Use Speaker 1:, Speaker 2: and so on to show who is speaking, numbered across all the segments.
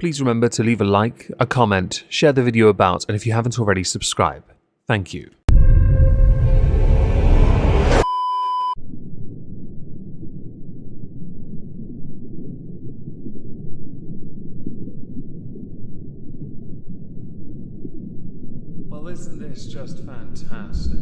Speaker 1: please remember to leave a like, a comment, share the video about, and if you haven't already, subscribe. Thank you. Well, isn't this just fantastic?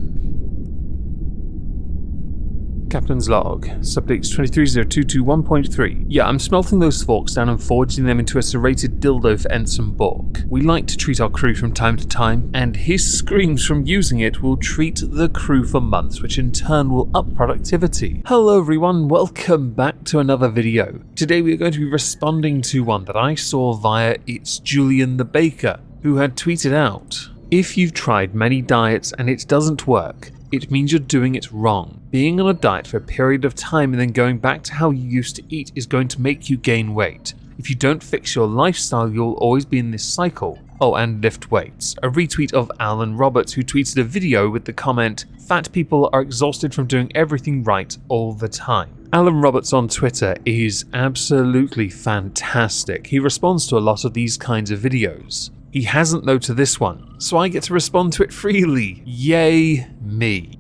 Speaker 1: Captain's log, subdates 230221.3. Yeah, I'm smelting those forks down and forging them into a serrated dildo for Ensign Bork. We like to treat our crew from time to time, and his screams from using it will treat the crew for months, which in turn will up productivity. Hello everyone, welcome back to another video. Today we are going to be responding to one that I saw via It's Julian the Baker, who had tweeted out, "If you've tried many diets and it doesn't work, it means you're doing it wrong. Being on a diet for a period of time and then going back to how you used to eat is going to make you gain weight. If you don't fix your lifestyle, you'll always be in this cycle. Oh, and lift weights." A retweet of Alan Roberts, who tweeted a video with the comment, "Fat people are exhausted from doing everything right all the time." Alan Roberts on Twitter is absolutely fantastic. He responds to a lot of these kinds of videos. He hasn't though to this one, so I get to respond to it freely. Yay me.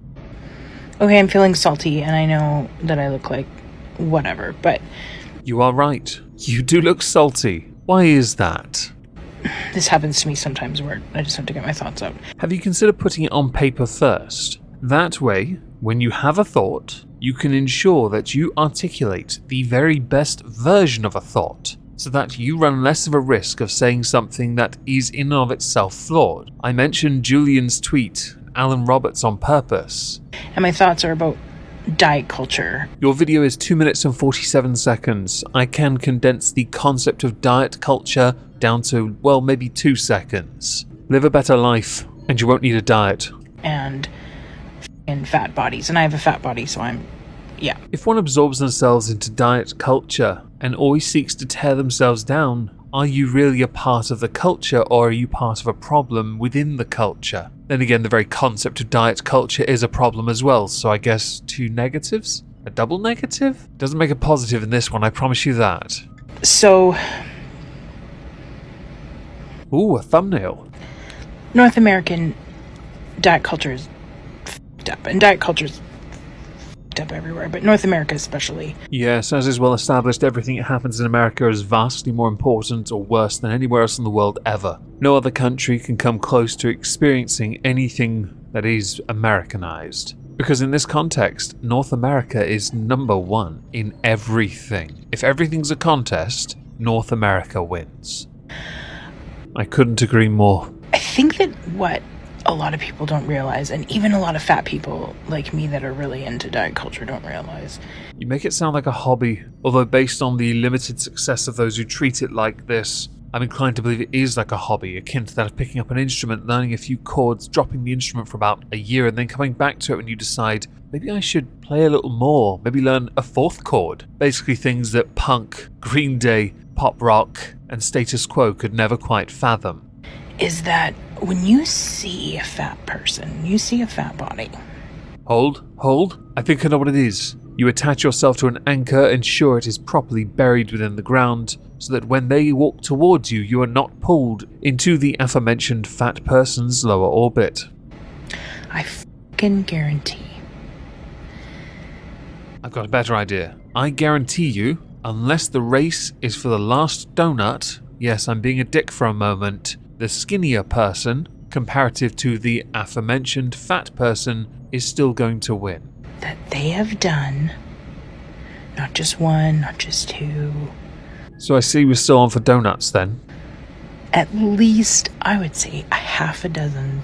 Speaker 2: Okay, I'm feeling salty, and I know that I look like whatever, but...
Speaker 1: You are right. You do look salty. Why is that?
Speaker 2: This happens to me sometimes where I just have to get my thoughts out.
Speaker 1: Have you considered putting it on paper first? That way, when you have a thought, you can ensure that you articulate the very best version of a thought, so that you run less of a risk of saying something that is in and of itself flawed. I mentioned Julian's tweet, Alan Roberts, on purpose.
Speaker 2: And my thoughts are about diet culture.
Speaker 1: Your video is 2 minutes and 47 seconds. I can condense the concept of diet culture down to, well, maybe 2 seconds. Live a better life, and you won't need a diet.
Speaker 2: And f***ing fat bodies. And I have a fat body, so yeah.
Speaker 1: If one absorbs themselves into diet culture and always seeks to tear themselves down, are you really a part of the culture, or are you part of a problem within the culture? Then again, the very concept of diet culture is a problem as well, so I guess 2 negatives? A double negative? Doesn't make a positive in this one, I promise you that.
Speaker 2: So...
Speaker 1: Ooh, a thumbnail.
Speaker 2: North American diet culture is f***ed up, and diet culture is up everywhere, but North America especially.
Speaker 1: Yes, as is well established, everything that happens in America is vastly more important or worse than anywhere else in the world ever. No other country can come close to experiencing anything that is Americanized. Because in this context, North America is number one in everything. If everything's a contest, North America wins. I couldn't agree more.
Speaker 2: I think that what a lot of people don't realize, and even a lot of fat people like me that are really into diet culture don't realize.
Speaker 1: You make it sound like a hobby, although based on the limited success of those who treat it like this, I'm inclined to believe it is like a hobby, akin to that of picking up an instrument, learning a few chords, dropping the instrument for about a year, and then coming back to it when you decide, maybe I should play a little more, maybe learn a 4th chord. Basically things that punk, Green Day, pop rock, and status quo could never quite fathom.
Speaker 2: Is that when you see a fat person, you see a fat body.
Speaker 1: Hold. I think I know what it is. You attach yourself to an anchor, ensure it is properly buried within the ground, so that when they walk towards you, you are not pulled into the aforementioned fat person's lower orbit.
Speaker 2: I fucking guarantee.
Speaker 1: I've got a better idea. I guarantee you, unless the race is for the last donut, yes, I'm being a dick for a moment, the skinnier person, comparative to the aforementioned fat person, is still going to win.
Speaker 2: That they have done, not just 1, not just 2.
Speaker 1: So I see we're still on for donuts then.
Speaker 2: At least, I would say, a half a dozen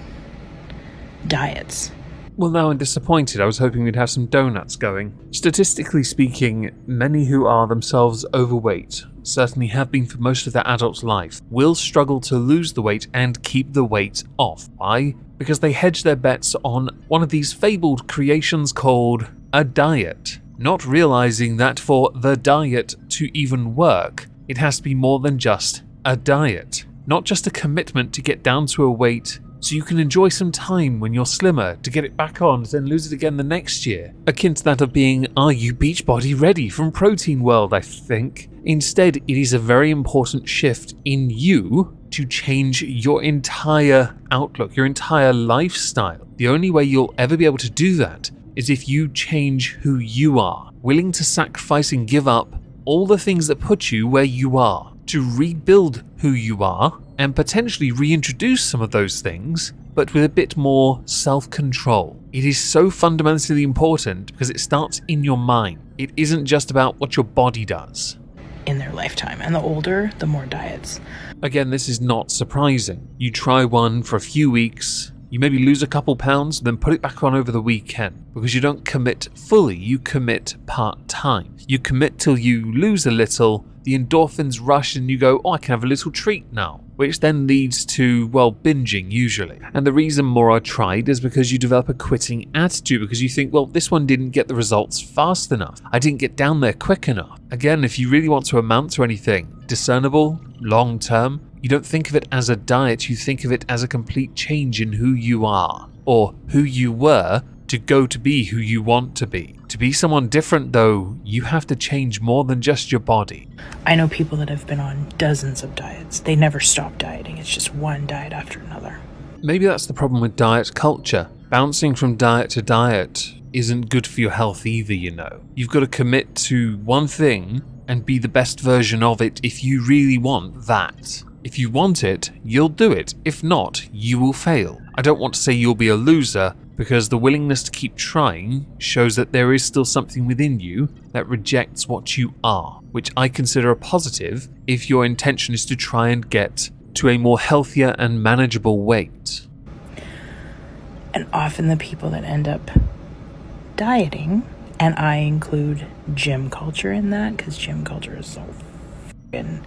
Speaker 2: diets.
Speaker 1: Well, now I'm disappointed. I was hoping we'd have some donuts going. Statistically speaking, many who are themselves overweight, certainly have been for most of their adult life, will struggle to lose the weight and keep the weight off. Why? Because they hedge their bets on one of these fabled creations called a diet, not realizing that for the diet to even work, it has to be more than just a diet. Not just a commitment to get down to a weight so you can enjoy some time when you're slimmer to get it back on, then lose it again the next year. Akin to that of being, are you Beachbody ready from Protein World, I think. Instead, it is a very important shift in you to change your entire outlook, your entire lifestyle. The only way you'll ever be able to do that is if you change who you are, willing to sacrifice and give up all the things that put you where you are, to rebuild who you are, and potentially reintroduce some of those things, but with a bit more self-control. It is so fundamentally important because it starts in your mind. It isn't just about what your body does.
Speaker 2: In their lifetime, and the older, the more diets.
Speaker 1: Again, this is not surprising. You try one for a few weeks, you maybe lose a couple pounds, then put it back on over the weekend, because you don't commit fully, you commit part-time. You commit till you lose a little, the endorphins rush and you go, oh, I can have a little treat now, which then leads to, well, binging usually. And the reason more are tried is because you develop a quitting attitude, because you think, well, this one didn't get the results fast enough. I didn't get down there quick enough. Again, if you really want to amount to anything discernible, long-term, you don't think of it as a diet, you think of it as a complete change in who you are, or who you were to go to be who you want to be. To be someone different, though, you have to change more than just your body.
Speaker 2: I know people that have been on dozens of diets. They never stop dieting. It's just one diet after another.
Speaker 1: Maybe that's the problem with diet culture. Bouncing from diet to diet isn't good for your health either, you know. You've got to commit to one thing and be the best version of it if you really want that. If you want it, you'll do it. If not, you will fail. I don't want to say you'll be a loser, because the willingness to keep trying shows that there is still something within you that rejects what you are, which I consider a positive if your intention is to try and get to a more healthier and manageable weight.
Speaker 2: And often the people that end up dieting, and I include gym culture in that, because gym culture is so f***ing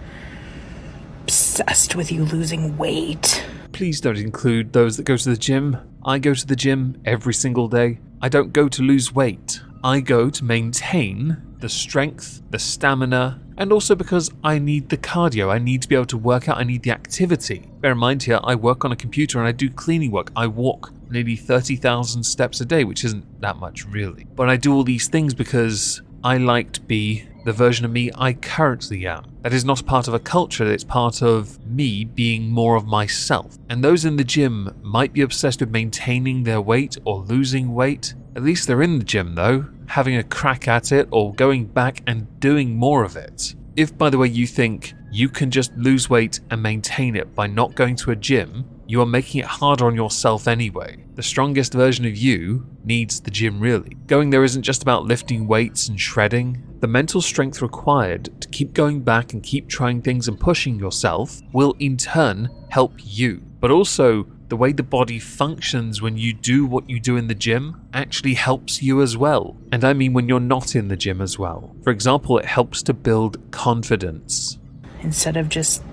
Speaker 2: obsessed with you losing weight.
Speaker 1: Please don't include those that go to the gym. I go to the gym every single day. I don't go to lose weight. I go to maintain the strength, the stamina, and also because I need the cardio. I need to be able to work out. I need the activity. Bear in mind here, I work on a computer and I do cleaning work. I walk nearly 30,000 steps a day, which isn't that much really. But I do all these things because I like to be the version of me I currently am. That is not part of a culture, it's part of me being more of myself. And those in the gym might be obsessed with maintaining their weight or losing weight. At least they're in the gym though, having a crack at it or going back and doing more of it. If, by the way, you think you can just lose weight and maintain it by not going to a gym, you are making it harder on yourself anyway. The strongest version of you needs the gym really. Going there isn't just about lifting weights and shredding. The mental strength required to keep going back and keep trying things and pushing yourself will in turn help you. But also, the way the body functions when you do what you do in the gym actually helps you as well. And I mean when you're not in the gym as well. For example, it helps to build confidence.
Speaker 2: Instead of just,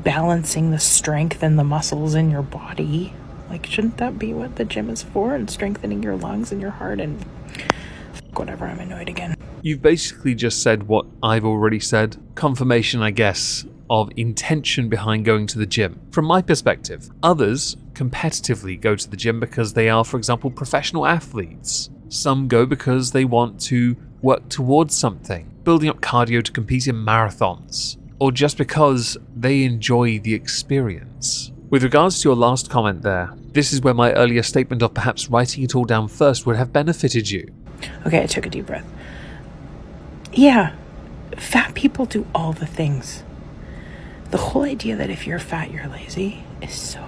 Speaker 2: balancing the strength and the muscles in your body. Like, shouldn't that be what the gym is for? And strengthening your lungs and your heart and whatever, I'm annoyed again.
Speaker 1: You've basically just said what I've already said. Confirmation, I guess, of intention behind going to the gym. From my perspective, others competitively go to the gym because they are, for example, professional athletes. Some go because they want to work towards something, building up cardio to compete in marathons, or just because they enjoy the experience. With regards to your last comment there, this is where my earlier statement of perhaps writing it all down first would have benefited you.
Speaker 2: Okay, I took a deep breath. Yeah, fat people do all the things. The whole idea that if you're fat, you're lazy is so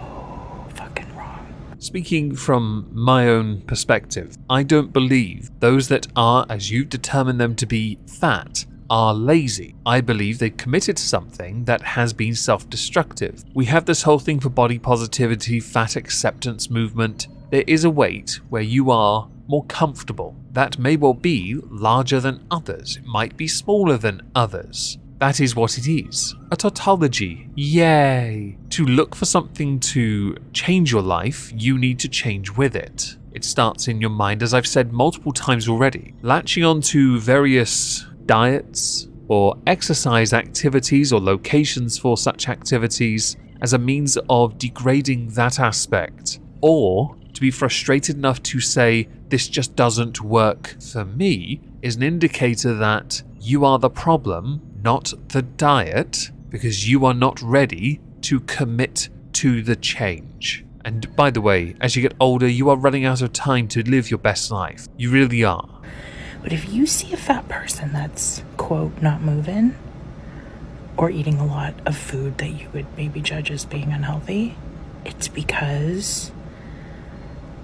Speaker 2: fucking wrong.
Speaker 1: Speaking from my own perspective, I don't believe those that are, as you determine them to be, fat are lazy. I believe they committed to something that has been self-destructive. We have this whole thing for body positivity, fat acceptance movement. There is a weight where you are more comfortable. That may well be larger than others. It might be smaller than others. That is what it is. A tautology. Yay! To look for something to change your life, you need to change with it. It starts in your mind, as I've said multiple times already. Latching onto various diets or exercise activities or locations for such activities as a means of degrading that aspect, or to be frustrated enough to say this just doesn't work for me, is an indicator that you are the problem, not the diet, because you are not ready to commit to the change. And by the way, as you get older, you are running out of time to live your best life. You really are.
Speaker 2: But if you see a fat person that's, quote, not moving, or eating a lot of food that you would maybe judge as being unhealthy, it's because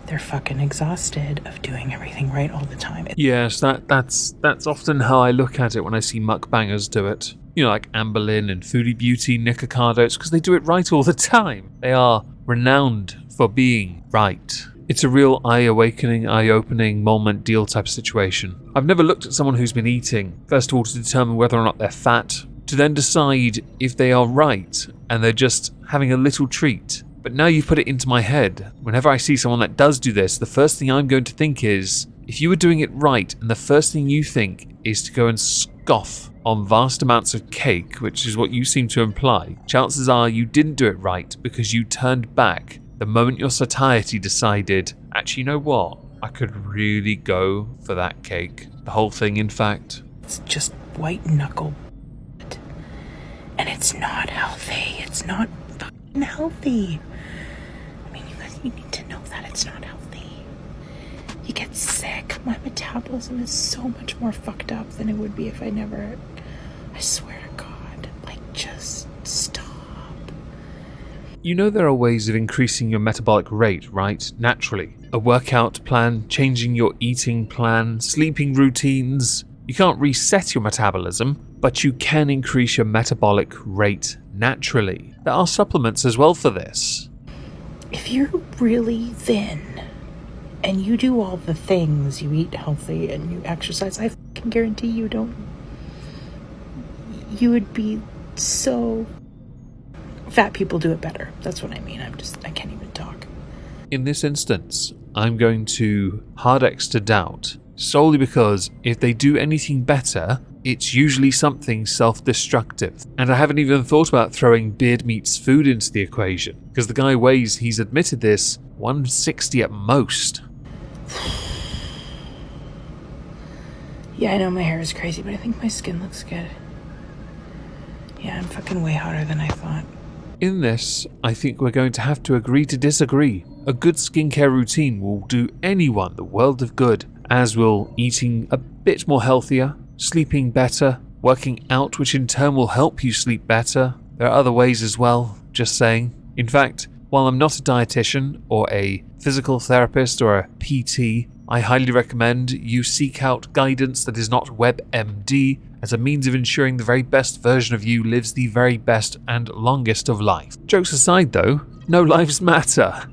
Speaker 2: they're fucking exhausted of doing everything right all the time.
Speaker 1: Yes, that's often how I look at it when I see mukbangers do it. You know, like Amber Lynn and Foodie Beauty, Nikocado, because they do it right all the time. They are renowned for being right. It's a real eye-awakening, eye-opening, moment deal type of situation. I've never looked at someone who's been eating, first of all to determine whether or not they're fat, to then decide if they are right and they're just having a little treat. But now you've put it into my head. Whenever I see someone that does do this, the first thing I'm going to think is, if you were doing it right and the first thing you think is to go and scoff on vast amounts of cake, which is what you seem to imply, chances are you didn't do it right because you turned back the moment your satiety decided, actually, you know what? I could really go for that cake. The whole thing, in fact.
Speaker 2: It's just white knuckle. And it's not healthy. It's not fucking healthy. I mean, you need to know that it's not healthy. You get sick. My metabolism is so much more fucked up than it would be if I never... I swear to God. Like, just stop.
Speaker 1: You know there are ways of increasing your metabolic rate, right? Naturally. A workout plan, changing your eating plan, sleeping routines. You can't reset your metabolism, but you can increase your metabolic rate naturally. There are supplements as well for this.
Speaker 2: If you're really thin and you do all the things, you eat healthy and you exercise, I can guarantee you would be so... Fat people do it better. That's what I mean. I can't even talk.
Speaker 1: In this instance, I'm going to hard X to doubt, solely because if they do anything better, it's usually something self-destructive. And I haven't even thought about throwing Beard Meat's food into the equation, because the guy weighs, he's admitted this, 160 at most.
Speaker 2: Yeah, I know my hair is crazy, but I think my skin looks good. Yeah, I'm fucking way hotter than I thought.
Speaker 1: In this, I think we're going to have to agree to disagree. A good skincare routine will do anyone the world of good, as will eating a bit more healthier, sleeping better, working out, which in turn will help you sleep better. There are other ways as well, just saying. In fact, while I'm not a dietitian or a physical therapist or a PT, I highly recommend you seek out guidance that is not WebMD as a means of ensuring the very best version of you lives the very best and longest of life. Jokes aside though, no lives matter.